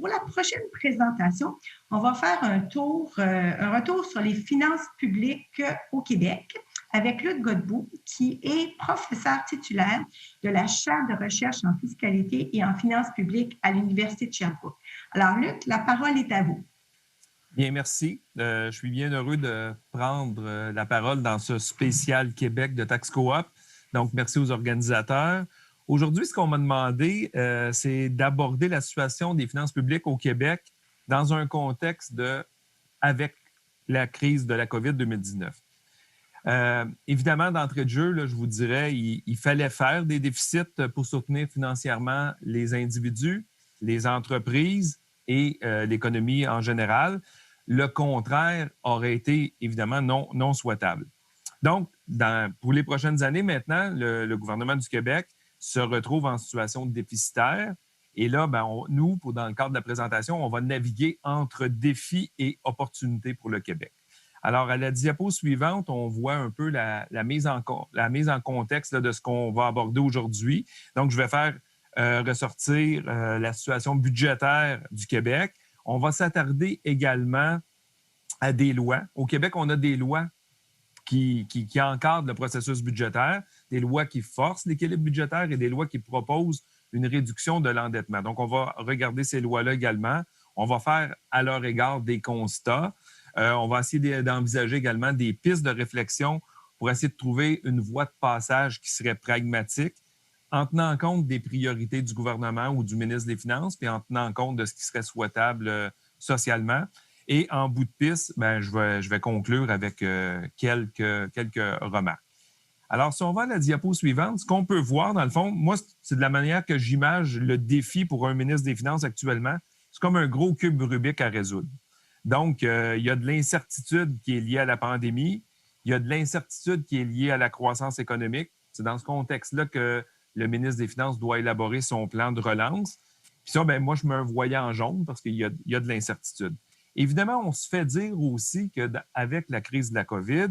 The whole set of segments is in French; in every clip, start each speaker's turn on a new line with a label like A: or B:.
A: pour la prochaine présentation, on va faire un retour sur les finances publiques au Québec avec Luc Godbout, qui est professeur titulaire de la chaire de recherche en fiscalité et en finances publiques à l'Université de Sherbrooke. Alors, Luc, la parole est à vous.
B: Bien, merci. Je suis bien heureux de prendre la parole dans ce spécial Québec de Tax Coop. Donc, merci aux organisateurs. Aujourd'hui, ce qu'on m'a demandé, c'est d'aborder la situation des finances publiques au Québec dans un contexte avec la crise de la COVID-2019. Évidemment, d'entrée de jeu, là, je vous dirais, il fallait faire des déficits pour soutenir financièrement les individus, les entreprises et l'économie en général. Le contraire aurait été évidemment non souhaitable. Donc, pour les prochaines années maintenant, le gouvernement du Québec se retrouve en situation déficitaire. Et là, nous, dans le cadre de la présentation, on va naviguer entre défis et opportunités pour le Québec. Alors, à la diapo suivante, on voit un peu la mise en contexte là, de ce qu'on va aborder aujourd'hui. Donc, je vais faire ressortir la situation budgétaire du Québec. On va s'attarder également à des lois. Au Québec, on a des lois qui encadrent le processus budgétaire, des lois qui forcent l'équilibre budgétaire et des lois qui proposent une réduction de l'endettement. Donc, on va regarder ces lois-là également. On va faire à leur égard des constats. On va essayer d'envisager également des pistes de réflexion pour essayer de trouver une voie de passage qui serait pragmatique en tenant compte des priorités du gouvernement ou du ministre des Finances, puis en tenant compte de ce qui serait souhaitable socialement. Et en bout de piste, je vais conclure avec quelques remarques. Alors, si on va à la diapo suivante, ce qu'on peut voir, dans le fond, moi, c'est de la manière que j'imagine le défi pour un ministre des Finances actuellement. C'est comme un gros cube Rubik à résoudre. Donc, il y a de l'incertitude qui est liée à la pandémie. Il y a de l'incertitude qui est liée à la croissance économique. C'est dans ce contexte-là que le ministre des Finances doit élaborer son plan de relance. Puis ça, moi, je mets un voyant en jaune parce qu'il y a de l'incertitude. Évidemment, on se fait dire aussi qu'avec la crise de la COVID,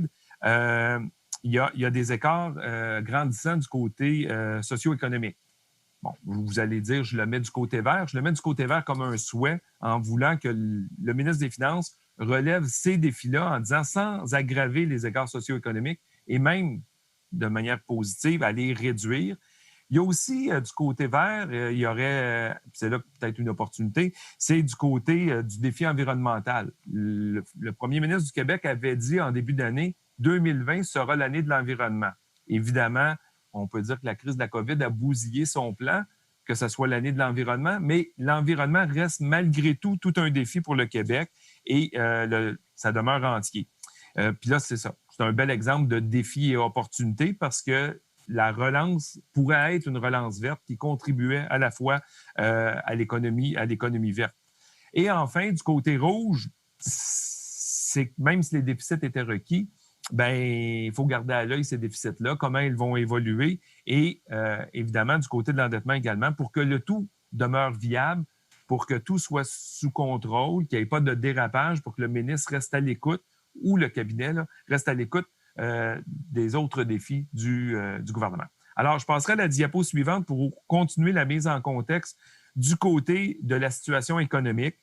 B: il y a des écarts grandissants du côté socio-économique. Bon, vous allez dire, je le mets du côté vert. Je le mets du côté vert comme un souhait en voulant que le ministre des Finances relève ces défis-là en disant sans aggraver les écarts socio-économiques et même de manière positive à les réduire. Il y a aussi du côté vert, il y aurait, c'est là peut-être une opportunité, c'est du côté du défi environnemental. Le premier ministre du Québec avait dit en début d'année, 2020 sera l'année de l'environnement. Évidemment, on peut dire que la crise de la COVID a bousillé son plan, que ce soit l'année de l'environnement, mais l'environnement reste malgré tout un défi pour le Québec et ça demeure entier. Puis là, c'est ça. C'est un bel exemple de défi et opportunité parce que la relance pourrait être une relance verte qui contribuait à la fois à l'économie verte. Et enfin, du côté rouge, c'est que même si les déficits étaient requis, il faut garder à l'œil ces déficits-là, comment ils vont évoluer et évidemment du côté de l'endettement également pour que le tout demeure viable, pour que tout soit sous contrôle, qu'il n'y ait pas de dérapage, pour que le ministre reste à l'écoute ou le cabinet là, reste à l'écoute des autres défis du gouvernement. Alors, je passerai à la diapo suivante pour continuer la mise en contexte du côté de la situation économique.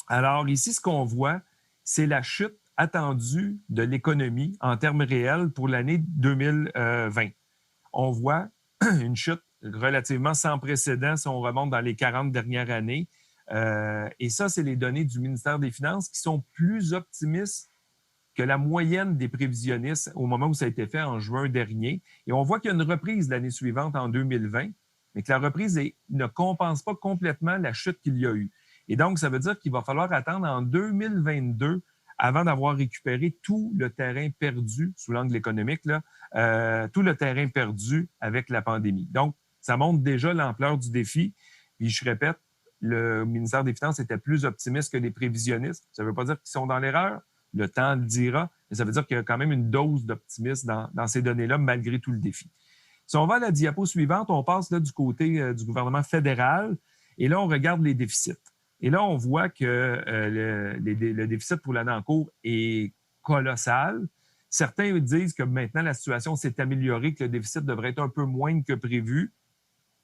B: Alors, ici, ce qu'on voit, c'est la chute attendue de l'économie en termes réels pour l'année 2020. On voit une chute relativement sans précédent si on remonte dans les 40 dernières années. Et ça, c'est les données du ministère des Finances qui sont plus optimistes que la moyenne des prévisionnistes au moment où ça a été fait en juin dernier. Et on voit qu'il y a une reprise l'année suivante, en 2020, mais que la reprise ne compense pas complètement la chute qu'il y a eu. Et donc, ça veut dire qu'il va falloir attendre en 2022 avant d'avoir récupéré tout le terrain perdu sous l'angle économique, là, tout le terrain perdu avec la pandémie. Donc, ça montre déjà l'ampleur du défi. Puis, je répète, le ministère des Finances était plus optimiste que les prévisionnistes. Ça ne veut pas dire qu'ils sont dans l'erreur. Le temps le dira, mais ça veut dire qu'il y a quand même une dose d'optimisme dans ces données-là, malgré tout le défi. Si on va à la diapo suivante, on passe là du côté du gouvernement fédéral et là, on regarde les déficits. Et là, on voit que le déficit pour l'année en cours est colossal. Certains disent que maintenant, la situation s'est améliorée, que le déficit devrait être un peu moins que prévu.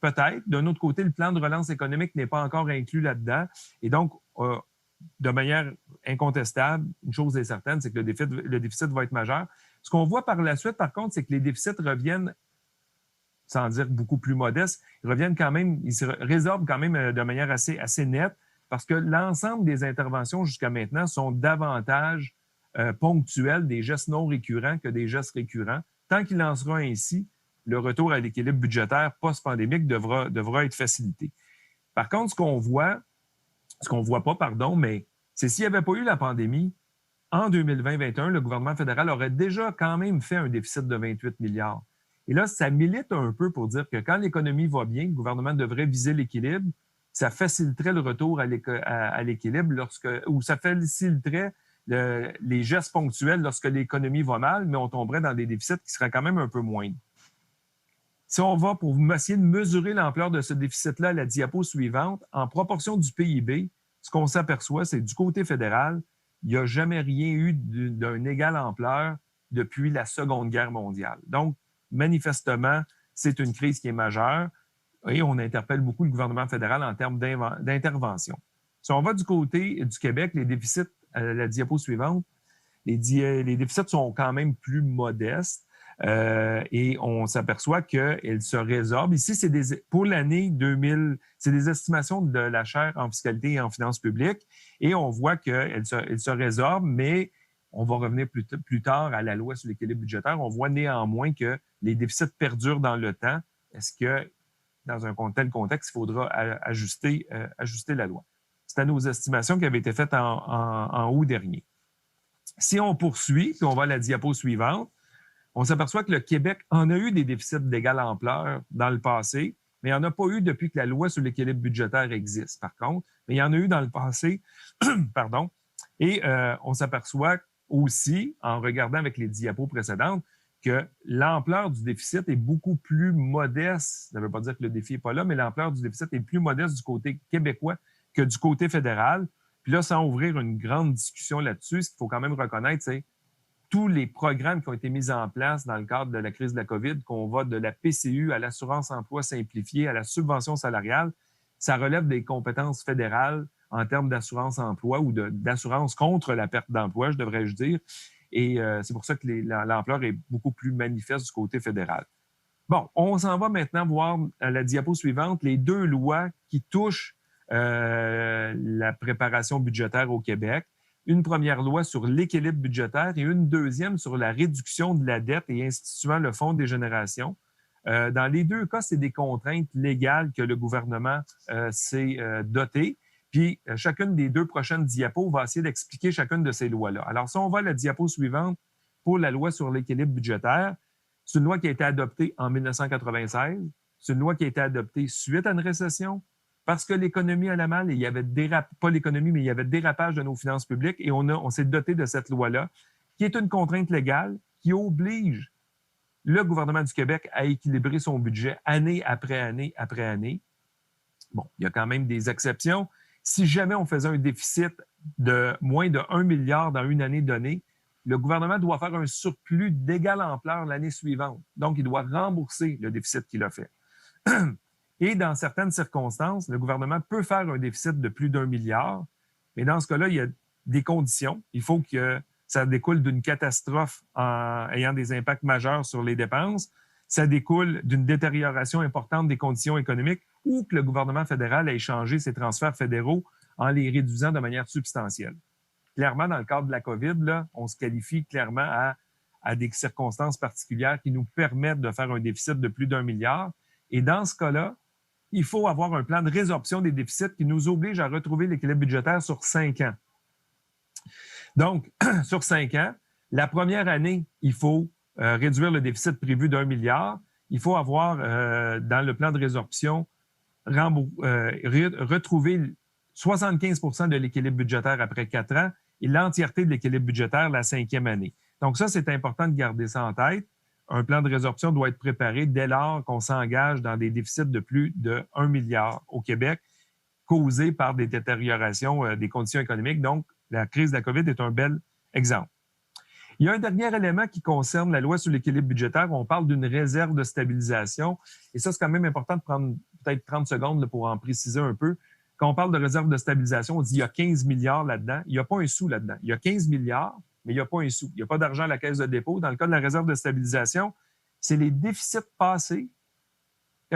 B: peut-être. D'un autre côté, le plan de relance économique n'est pas encore inclus là-dedans. Et donc, de manière incontestable, une chose est certaine, c'est que le déficit va être majeur. Ce qu'on voit par la suite, par contre, c'est que les déficits reviennent, sans dire beaucoup plus modestes, ils reviennent quand même, ils se résorbent quand même de manière assez nette, parce que l'ensemble des interventions jusqu'à maintenant sont davantage ponctuelles, des gestes non récurrents que des gestes récurrents. Tant qu'il en sera ainsi, le retour à l'équilibre budgétaire post-pandémique devra être facilité. Par contre, ce qu'on voit pas, mais c'est s'il n'y avait pas eu la pandémie, en 2020-2021, le gouvernement fédéral aurait déjà quand même fait un déficit de 28 milliards. Et là, ça milite un peu pour dire que quand l'économie va bien, le gouvernement devrait viser l'équilibre. Ça faciliterait le retour à l'équilibre ou ça faciliterait les gestes ponctuels lorsque l'économie va mal, mais on tomberait dans des déficits qui seraient quand même un peu moindres. Si on va pour essayer de mesurer l'ampleur de ce déficit-là à la diapo suivante, en proportion du PIB, ce qu'on s'aperçoit, c'est du côté fédéral, il n'y a jamais rien eu d'une égale ampleur depuis la Seconde Guerre mondiale. Donc, manifestement, c'est une crise qui est majeure et on interpelle beaucoup le gouvernement fédéral en termes d'intervention. Si on va du côté du Québec, les déficits, à la diapo suivante, les déficits sont quand même plus modestes. Et on s'aperçoit qu'elle se résorbe. Ici, pour l'année 2000, c'est des estimations de la chaire en fiscalité et en finances publiques. Et on voit qu'elle se résorbe, mais on va revenir plus tard à la loi sur l'équilibre budgétaire. On voit néanmoins que les déficits perdurent dans le temps. Est-ce que, dans un tel contexte, il faudra ajuster la loi? C'était nos estimations qui avaient été faites en août dernier. Si on poursuit, puis on va à la diapo suivante, on s'aperçoit que le Québec en a eu des déficits d'égale ampleur dans le passé, mais il n'y en a pas eu depuis que la loi sur l'équilibre budgétaire existe, par contre. Mais il y en a eu dans le passé, pardon. Et on s'aperçoit aussi, en regardant avec les diapos précédentes, que l'ampleur du déficit est beaucoup plus modeste. Ça ne veut pas dire que le défi n'est pas là, mais l'ampleur du déficit est plus modeste du côté québécois que du côté fédéral. Puis là, sans ouvrir une grande discussion là-dessus, ce qu'il faut quand même reconnaître, c'est tous les programmes qui ont été mis en place dans le cadre de la crise de la COVID, qu'on va de la PCU à l'assurance-emploi simplifiée, à la subvention salariale, ça relève des compétences fédérales en termes d'assurance-emploi ou d'assurance contre la perte d'emploi, devrais-je dire. Et c'est pour ça que l'ampleur est beaucoup plus manifeste du côté fédéral. Bon, on s'en va maintenant voir à la diapo suivante les deux lois qui touchent la préparation budgétaire au Québec. Une première loi sur l'équilibre budgétaire et une deuxième sur la réduction de la dette et instituant le Fonds des générations. Dans les deux cas, c'est des contraintes légales que le gouvernement s'est doté. Puis, chacune des deux prochaines diapos va essayer d'expliquer chacune de ces lois-là. Alors, si on va à la diapo suivante pour la loi sur l'équilibre budgétaire, c'est une loi qui a été adoptée en 1996. C'est une loi qui a été adoptée suite à une récession, parce que l'économie allait mal et il y avait pas l'économie, mais il y avait dérapage de nos finances publiques et on s'est doté de cette loi-là, qui est une contrainte légale qui oblige le gouvernement du Québec à équilibrer son budget année après année après année. Bon, il y a quand même des exceptions. Si jamais on faisait un déficit de moins de 1 milliard dans une année donnée, le gouvernement doit faire un surplus d'égale ampleur l'année suivante. Donc, il doit rembourser le déficit qu'il a fait. Et dans certaines circonstances, le gouvernement peut faire un déficit de plus d'1 milliard, mais dans ce cas-là, il y a des conditions. Il faut que ça découle d'une catastrophe ayant des impacts majeurs sur les dépenses. Ça découle d'une détérioration importante des conditions économiques ou que le gouvernement fédéral ait changé ses transferts fédéraux en les réduisant de manière substantielle. Clairement, dans le cadre de la COVID, là, on se qualifie clairement à des circonstances particulières qui nous permettent de faire un déficit de plus d'1 milliard. Et dans ce cas-là, il faut avoir un plan de résorption des déficits qui nous oblige à retrouver l'équilibre budgétaire sur 5 ans. Donc, sur 5 ans, la première année, il faut réduire le déficit prévu d'1 milliard. Il faut avoir, dans le plan de résorption, retrouver 75 % de l'équilibre budgétaire après 4 ans et l'entièreté de l'équilibre budgétaire la 5e année. Donc ça, c'est important de garder ça en tête. Un plan de résorption doit être préparé dès lors qu'on s'engage dans des déficits de plus de 1 milliard au Québec, causés par des détériorations des conditions économiques. Donc, la crise de la COVID est un bel exemple. Il y a un dernier élément qui concerne la loi sur l'équilibre budgétaire. On parle d'une réserve de stabilisation. Et ça, c'est quand même important de prendre peut-être 30 secondes là, pour en préciser un peu. Quand on parle de réserve de stabilisation, on dit qu'il y a 15 milliards là-dedans. Il n'y a pas un sou là-dedans. Il y a 15 milliards, mais il n'y a pas un sou. Il n'y a pas d'argent à la caisse de dépôt. Dans le cas de la réserve de stabilisation, c'est les déficits passés,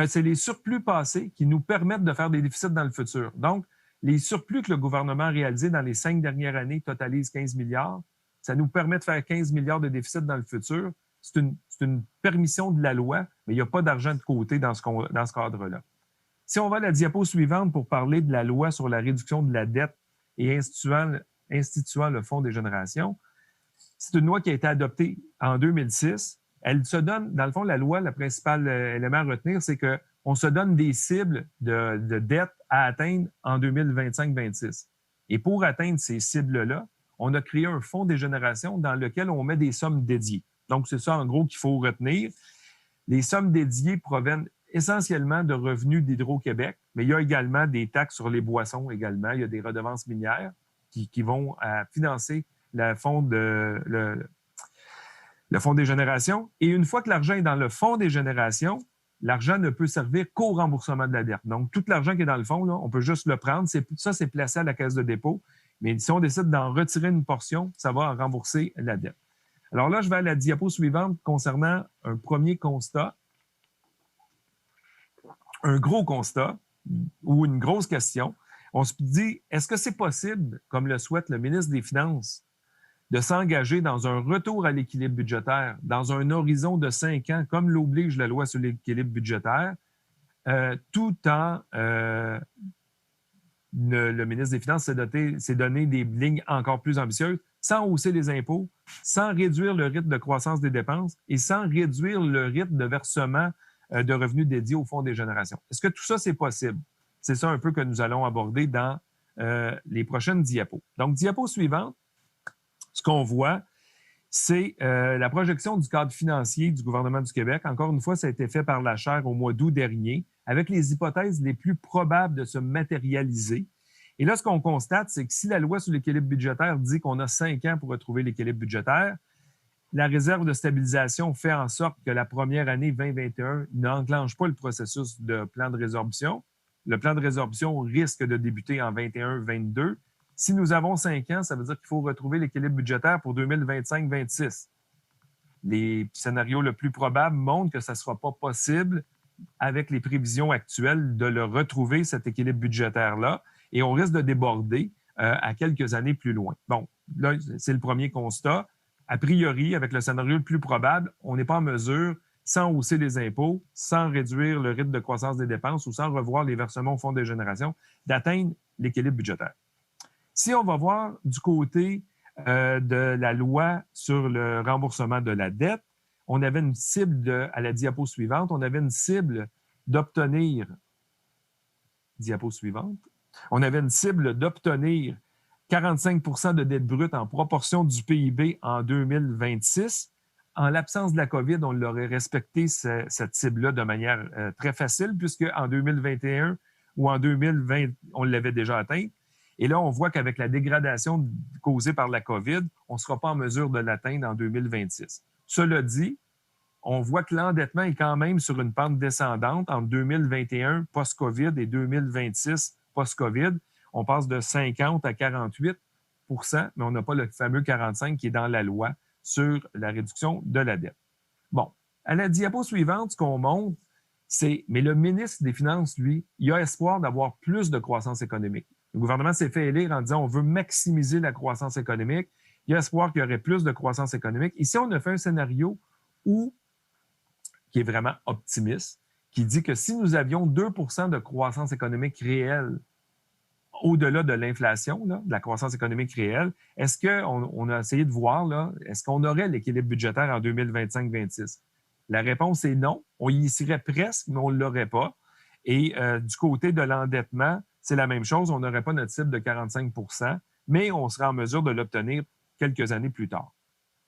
B: c'est les surplus passés qui nous permettent de faire des déficits dans le futur. Donc, les surplus que le gouvernement a réalisés dans les 5 dernières années totalisent 15 milliards. Ça nous permet de faire 15 milliards de déficits dans le futur. C'est une permission de la loi, mais il n'y a pas d'argent de côté dans ce cadre-là. Si on va à la diapo suivante pour parler de la loi sur la réduction de la dette et instituant le Fonds des générations, c'est une loi qui a été adoptée en 2006. Elle se donne, dans le fond, la loi, le principal élément à retenir, c'est qu'on se donne des cibles de dette à atteindre en 2025-26. Et pour atteindre ces cibles-là, on a créé un fonds des générations dans lequel on met des sommes dédiées. Donc, c'est ça, en gros, qu'il faut retenir. Les sommes dédiées proviennent essentiellement de revenus d'Hydro-Québec, mais il y a également des taxes sur les boissons également. Il y a des redevances minières qui vont financer le fonds des générations. Et une fois que l'argent est dans le fonds des générations, l'argent ne peut servir qu'au remboursement de la dette. Donc, tout l'argent qui est dans le fonds, là, on peut juste le prendre. Ça, c'est placé à la caisse de dépôt. Mais si on décide d'en retirer une portion, ça va rembourser la dette. Alors là, je vais à la diapo suivante concernant un premier constat, un gros constat ou une grosse question. On se dit, est-ce que c'est possible, comme le souhaite le ministre des Finances, de s'engager dans un retour à l'équilibre budgétaire dans un horizon de 5 ans, comme l'oblige la loi sur l'équilibre budgétaire, tout en... le ministre des Finances s'est donné des lignes encore plus ambitieuses, sans hausser les impôts, sans réduire le rythme de croissance des dépenses et sans réduire le rythme de versement de revenus dédiés au Fonds des générations. Est-ce que tout ça, c'est possible? C'est ça un peu que nous allons aborder dans les prochaines diapos. Donc, diapo suivante, ce qu'on voit, c'est la projection du cadre financier du gouvernement du Québec. Encore une fois, ça a été fait par la Chaire au mois d'août dernier, avec les hypothèses les plus probables de se matérialiser. Et là, ce qu'on constate, c'est que si la loi sur l'équilibre budgétaire dit qu'on a 5 ans pour retrouver l'équilibre budgétaire, la réserve de stabilisation fait en sorte que la première année 2021 n'enclenche pas le processus de plan de résorption. Le plan de résorption risque de débuter en 21-22. Si nous avons 5 ans, ça veut dire qu'il faut retrouver l'équilibre budgétaire pour 2025-26. Les scénarios le plus probables montrent que ça ne sera pas possible avec les prévisions actuelles de le retrouver, cet équilibre budgétaire-là, et on risque de déborder à quelques années plus loin. Bon, là, c'est le premier constat. A priori, avec le scénario le plus probable, on n'est pas en mesure, sans hausser les impôts, sans réduire le rythme de croissance des dépenses ou sans revoir les versements au Fonds des générations, d'atteindre l'équilibre budgétaire. Si on va voir du côté de la loi sur le remboursement de la dette, on avait une cible à la diapo suivante, on avait une cible d'obtenir, diapo suivante, on avait une cible d'obtenir 45 % de dette brute en proportion du PIB en 2026. En l'absence de la COVID, on l'aurait respecté cette cible-là de manière très facile, puisque en 2021 ou en 2020, on l'avait déjà atteinte. Et là, on voit qu'avec la dégradation causée par la COVID, on ne sera pas en mesure de l'atteindre en 2026. Cela dit, on voit que l'endettement est quand même sur une pente descendante entre 2021 post-COVID et 2026 post-COVID. On passe de 50 à 48 %, mais on n'a pas le fameux 45 qui est dans la loi sur la réduction de la dette. Bon, à la diapo suivante, ce qu'on montre, c'est, mais le ministre des Finances, lui, il a espoir d'avoir plus de croissance économique. Le gouvernement s'est fait élire en disant on veut maximiser la croissance économique. Il a espoir qu'il y aurait plus de croissance économique. Ici, on a fait un scénario qui est vraiment optimiste, qui dit que si nous avions 2 % de croissance économique réelle au-delà de l'inflation, là, de la croissance économique réelle, est-ce qu'on a essayé de voir, là, est-ce qu'on aurait l'équilibre budgétaire en 2025-26? La réponse est non. On y serait presque, mais on ne l'aurait pas. Et du côté de l'endettement, c'est la même chose. On n'aurait pas notre cible de 45 %, mais on serait en mesure de l'obtenir quelques années plus tard.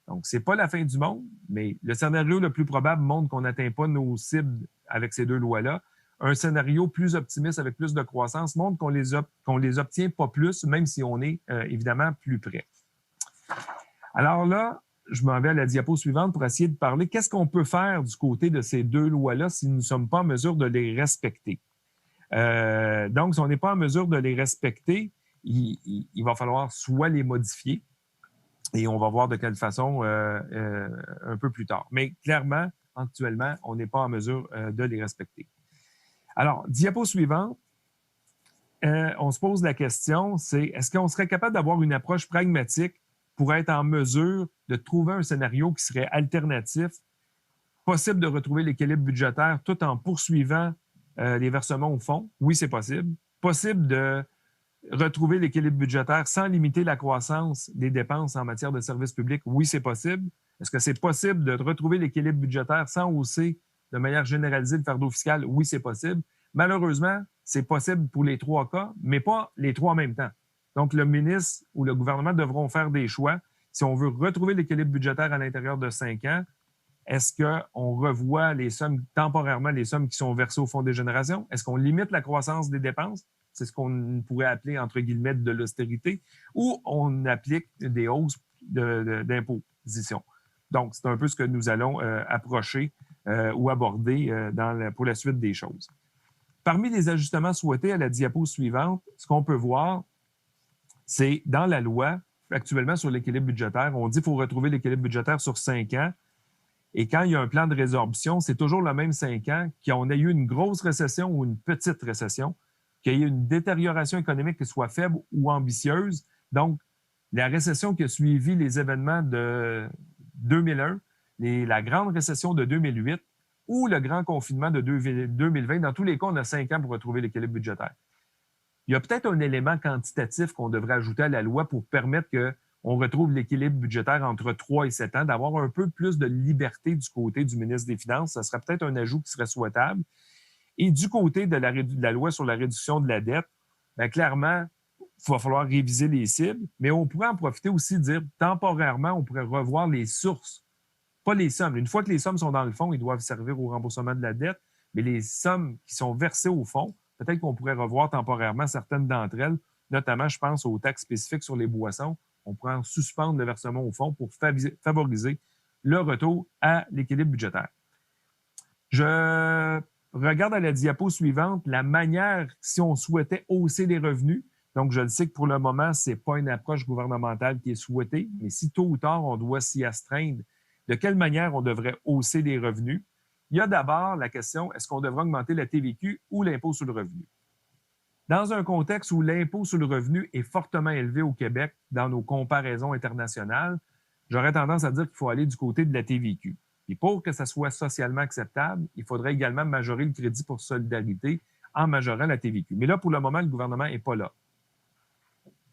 B: Donc, ce n'est pas la fin du monde, mais le scénario le plus probable montre qu'on n'atteint pas nos cibles avec ces deux lois-là. Un scénario plus optimiste avec plus de croissance montre qu'on les obtient pas plus, même si on est évidemment plus près. Alors là, je m'en vais à la diapo suivante pour essayer de parler qu'est-ce qu'on peut faire du côté de ces deux lois-là si nous ne sommes pas en mesure de les respecter. Donc, si on n'est pas en mesure de les respecter, il va falloir soit les modifier, et on va voir de quelle façon un peu plus tard. Mais clairement, actuellement, on n'est pas en mesure de les respecter. Alors, diapo suivante, on se pose la question, c'est est-ce qu'on serait capable d'avoir une approche pragmatique pour être en mesure de trouver un scénario qui serait alternatif, possible de retrouver l'équilibre budgétaire tout en poursuivant les versements au fonds? Oui, c'est possible. Possible de retrouver l'équilibre budgétaire sans limiter la croissance des dépenses en matière de services publics? Oui, c'est possible. Est-ce que c'est possible de retrouver l'équilibre budgétaire sans hausser de manière généralisée le fardeau fiscal? Oui, c'est possible. Malheureusement, c'est possible pour les 3 cas, mais pas les 3 en même temps. Donc, le ministre ou le gouvernement devront faire des choix. Si on veut retrouver l'équilibre budgétaire à l'intérieur de 5 ans, est-ce qu'on revoit les sommes, temporairement les sommes qui sont versées au Fonds des générations? Est-ce qu'on limite la croissance des dépenses? C'est ce qu'on pourrait appeler, entre guillemets, de l'austérité, ou on applique des hausses d'imposition. Donc, c'est un peu ce que nous allons approcher ou aborder pour la suite des choses. Parmi les ajustements souhaités à la diapo suivante, ce qu'on peut voir, c'est dans la loi, actuellement sur l'équilibre budgétaire, on dit qu'il faut retrouver l'équilibre budgétaire sur 5 ans. Et quand il y a un plan de résorption, c'est toujours le même 5 ans, qu'on ait eu une grosse récession ou une petite récession, qu'il y ait une détérioration économique qui soit faible ou ambitieuse. Donc, la récession qui a suivi les événements de 2001, la grande récession de 2008 ou le grand confinement de 2020, dans tous les cas, on a 5 ans pour retrouver l'équilibre budgétaire. Il y a peut-être un élément quantitatif qu'on devrait ajouter à la loi pour permettre qu'on retrouve l'équilibre budgétaire entre 3 et 7 ans, d'avoir un peu plus de liberté du côté du ministre des Finances. Ça serait peut-être un ajout qui serait souhaitable. Et du côté de la loi sur la réduction de la dette, bien, clairement, il va falloir réviser les cibles, mais on pourrait en profiter aussi de dire temporairement, on pourrait revoir les sources, pas les sommes. Une fois que les sommes sont dans le fonds, ils doivent servir au remboursement de la dette, mais les sommes qui sont versées au fonds, peut-être qu'on pourrait revoir temporairement certaines d'entre elles, notamment, je pense, aux taxes spécifiques sur les boissons. On pourrait en suspendre le versement au fonds pour favoriser le retour à l'équilibre budgétaire. Je regarde à la diapo suivante la manière si on souhaitait hausser les revenus. Donc, je le sais que pour le moment, ce n'est pas une approche gouvernementale qui est souhaitée, mais si tôt ou tard, on doit s'y astreindre, de quelle manière on devrait hausser les revenus? Il y a d'abord la question, est-ce qu'on devrait augmenter la TVQ ou l'impôt sur le revenu? Dans un contexte où l'impôt sur le revenu est fortement élevé au Québec dans nos comparaisons internationales, j'aurais tendance à dire qu'il faut aller du côté de la TVQ. Et pour que ça soit socialement acceptable, il faudrait également majorer le crédit pour solidarité en majorant la TVQ. Mais là, pour le moment, le gouvernement n'est pas là.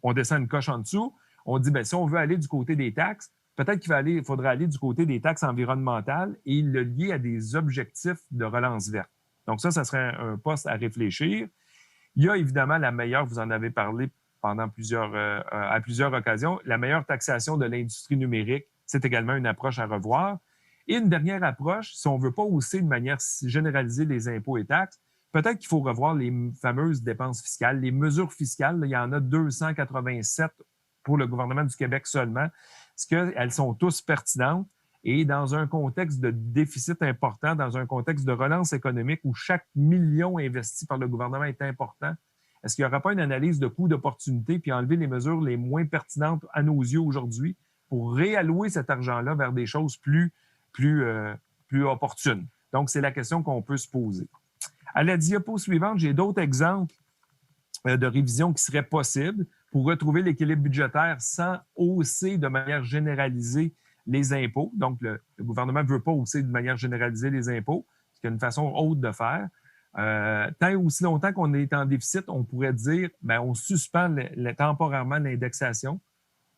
B: On descend une coche en dessous. On dit, bien, si on veut aller du côté des taxes, peut-être qu'il faudrait aller du côté des taxes environnementales et le lier à des objectifs de relance verte. Donc ça serait un poste à réfléchir. Il y a évidemment la meilleure, vous en avez parlé pendant à plusieurs occasions, la meilleure taxation de l'industrie numérique, c'est également une approche à revoir. Et une dernière approche, si on ne veut pas hausser de manière généralisée les impôts et taxes, peut-être qu'il faut revoir les fameuses dépenses fiscales, les mesures fiscales. Il y en a 287 pour le gouvernement du Québec seulement. Est-ce qu'elles sont tous pertinentes? Et dans un contexte de déficit important, dans un contexte de relance économique où chaque million investi par le gouvernement est important, est-ce qu'il n'y aura pas une analyse de coût d'opportunité puis enlever les mesures les moins pertinentes à nos yeux aujourd'hui pour réallouer cet argent-là vers des choses plus opportunes? Donc, c'est la question qu'on peut se poser. À la diapo suivante, j'ai d'autres exemples de révisions qui seraient possibles pour retrouver l'équilibre budgétaire sans hausser de manière généralisée les impôts. Donc, le gouvernement ne veut pas hausser de manière généralisée les impôts, ce qui est une façon haute de faire. Tant aussi longtemps qu'on est en déficit, on pourrait dire, bien, on suspend temporairement l'indexation.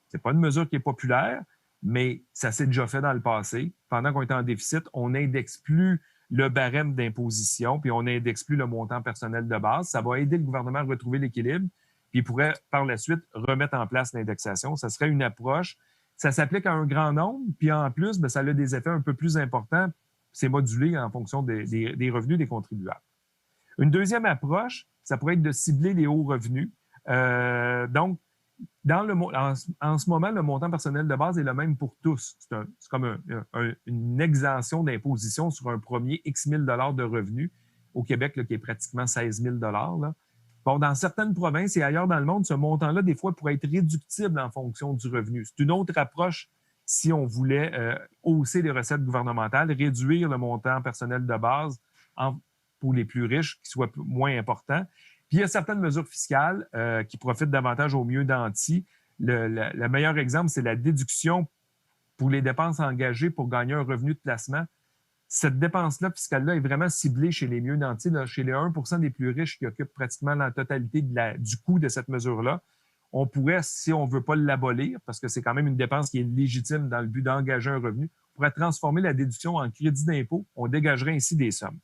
B: Ce n'est pas une mesure qui est populaire, mais ça s'est déjà fait dans le passé. Pendant qu'on est en déficit, on n'indexe plus le barème d'imposition, puis on n'indexe plus le montant personnel de base. Ça va aider le gouvernement à retrouver l'équilibre, puis il pourrait par la suite remettre en place l'indexation. Ça serait une approche. Ça s'applique à un grand nombre, puis en plus, bien, ça a des effets un peu plus importants. C'est modulé en fonction des revenus des contribuables. Une deuxième approche, ça pourrait être de cibler les hauts revenus. Donc, En ce moment, le montant personnel de base est le même pour tous. C'est comme une exemption d'imposition sur un premier X 1000 $ de revenus au Québec, là, qui est pratiquement 16 000 $. Bon, dans certaines provinces et ailleurs dans le monde, ce montant-là, des fois, pourrait être réductible en fonction du revenu. C'est une autre approche si on voulait hausser les recettes gouvernementales, réduire le montant personnel de base pour les plus riches, qui soit moins important. Puis il y a certaines mesures fiscales qui profitent davantage aux mieux nantis. Le meilleur exemple, c'est la déduction pour les dépenses engagées pour gagner un revenu de placement. Cette dépense-là, fiscale-là, est vraiment ciblée chez les mieux nantis, là, chez les 1 % des plus riches qui occupent pratiquement la totalité du coût de cette mesure-là. On pourrait, si on ne veut pas l'abolir, parce que c'est quand même une dépense qui est légitime dans le but d'engager un revenu, on pourrait transformer la déduction en crédit d'impôt. On dégagerait ainsi des sommes.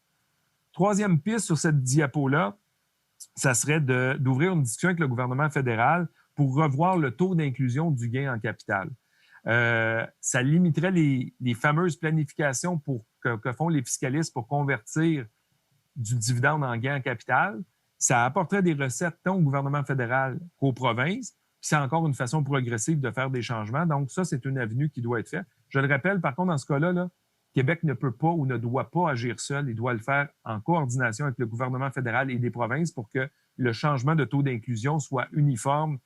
B: Troisième piste sur cette diapo-là, ça serait d'ouvrir une discussion avec le gouvernement fédéral pour revoir le taux d'inclusion du gain en capital. Ça limiterait les fameuses planifications que font les fiscalistes pour convertir du dividende en gain en capital. Ça apporterait des recettes tant au gouvernement fédéral qu'aux provinces. C'est encore une façon progressive de faire des changements. Donc, ça, c'est une avenue qui doit être faite. Je le rappelle, par contre, dans ce cas-là, Québec ne peut pas ou ne doit pas agir seul. Il doit le faire en coordination avec le gouvernement fédéral et des provinces pour que le changement de taux d'inclusion soit uniforme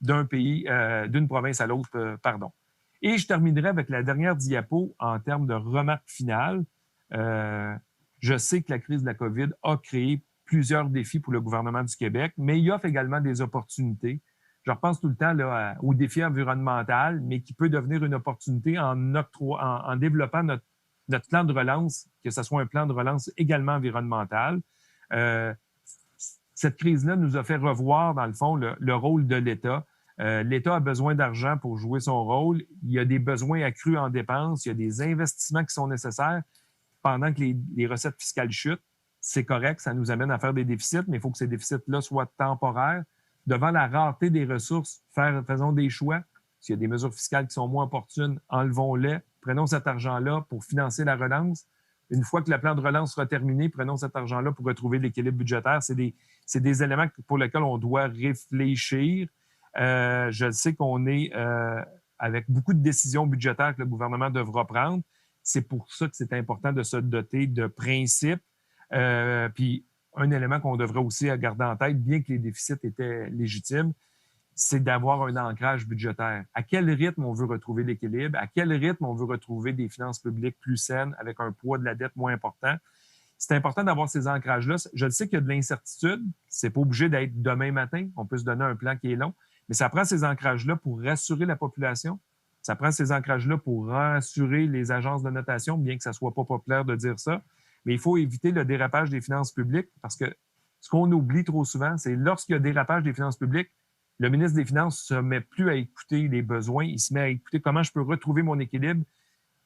B: d'un pays, d'une province à l'autre, pardon. Et je terminerai avec la dernière diapo en termes de remarque finale. Je sais que la crise de la COVID a créé plusieurs défis pour le gouvernement du Québec, mais il offre également des opportunités. Je repense tout le temps là, au défi environnemental, mais qui peut devenir une opportunité en développant notre plan de relance, que ce soit un plan de relance également environnemental. Cette crise-là nous a fait revoir, dans le fond, le rôle de l'État. L'État a besoin d'argent pour jouer son rôle. Il y a des besoins accrus en dépenses. Il y a des investissements qui sont nécessaires pendant que les recettes fiscales chutent. C'est correct, ça nous amène à faire des déficits, mais il faut que ces déficits-là soient temporaires. Devant la rareté des ressources, faisons des choix. S'il y a des mesures fiscales qui sont moins opportunes, enlevons-les. Prenons cet argent-là pour financer la relance. Une fois que le plan de relance sera terminé, prenons cet argent-là pour retrouver l'équilibre budgétaire. C'est des éléments pour lesquels on doit réfléchir. Je sais qu'on est avec beaucoup de décisions budgétaires que le gouvernement devra prendre. C'est pour ça que c'est important de se doter de principes. Puis un élément qu'on devrait aussi garder en tête, bien que les déficits étaient légitimes, c'est d'avoir un ancrage budgétaire. À quel rythme on veut retrouver l'équilibre? À quel rythme on veut retrouver des finances publiques plus saines avec un poids de la dette moins important? C'est important d'avoir ces ancrages-là. Je le sais qu'il y a de l'incertitude. C'est pas obligé d'être demain matin. On peut se donner un plan qui est long. Mais ça prend ces ancrages-là pour rassurer la population. Ça prend ces ancrages-là pour rassurer les agences de notation, bien que ça soit pas populaire de dire ça. Mais il faut éviter le dérapage des finances publiques parce que ce qu'on oublie trop souvent, c'est lorsqu'il y a dérapage des finances publiques, le ministre des Finances ne se met plus à écouter les besoins, il se met à écouter comment je peux retrouver mon équilibre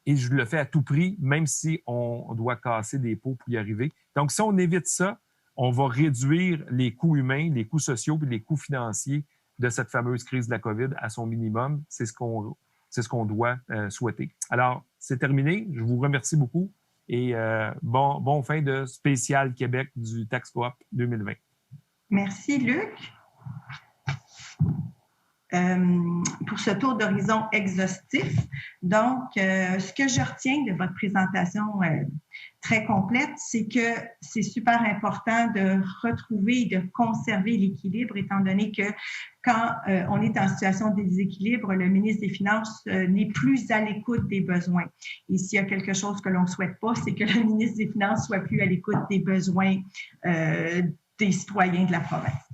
B: et je le fais à tout prix, même si on doit casser des pots pour y arriver. Donc, si on évite ça, on va réduire les coûts humains, les coûts sociaux et les coûts financiers de cette fameuse crise de la COVID à son minimum. C'est ce qu'on doit souhaiter. Alors, c'est terminé. Je vous remercie beaucoup et bon fin de spécial Québec du Tax Coop 2020.
A: Merci, Luc. Pour ce tour d'horizon exhaustif. Donc, ce que je retiens de votre présentation très complète, c'est que c'est super important de retrouver et de conserver l'équilibre, étant donné que quand on est en situation de déséquilibre, le ministre des Finances n'est plus à l'écoute des besoins. Et s'il y a quelque chose que l'on ne souhaite pas, c'est que le ministre des Finances soit plus à l'écoute des besoins des citoyens de la province.